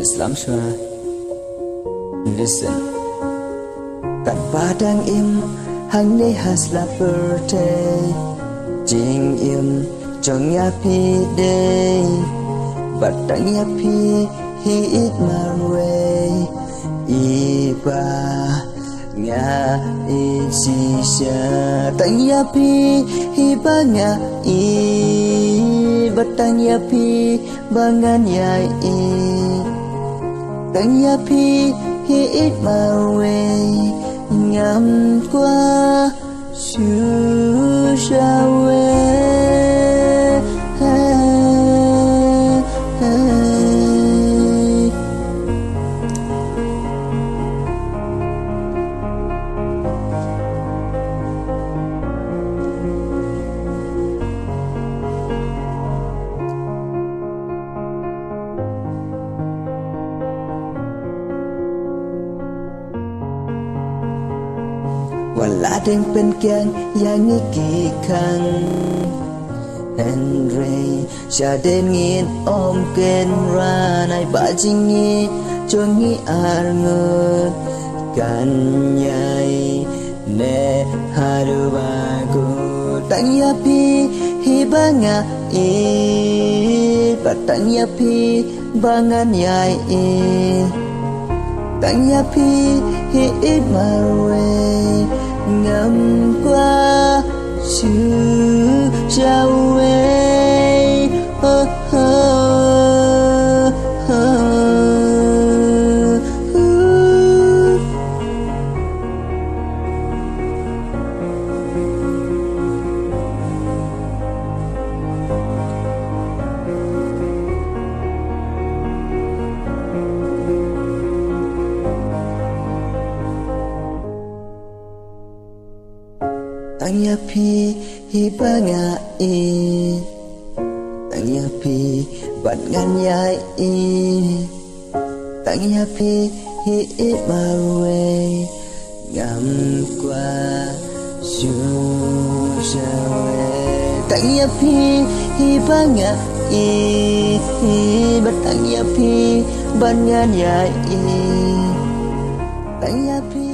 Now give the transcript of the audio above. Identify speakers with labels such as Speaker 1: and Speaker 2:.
Speaker 1: Islam Shua. Listen. Cắt padang im hang ne has la birthday. Jing im trong happy day. But tang happy he eat my way. Iba nga isisya tang happy he banga but tang happy bangan yai tang happy he eat my way ngam qua su shawe Wala ding penkyang yang ikikan Henry Siya din ngin om ken ranay bajingi Chungi arngut Kanyay ne harubago Tang yapi hibanga Patang yapi bangan yay Tang yapi hit my way ngắm qua sự trao quê Tang yapi hibanga Tang yapi bat ngan yai Tang yapi he eat my way ngam qua su shawe Tang yapi hibanga bat tang yapi bat ngan yai Tang yapi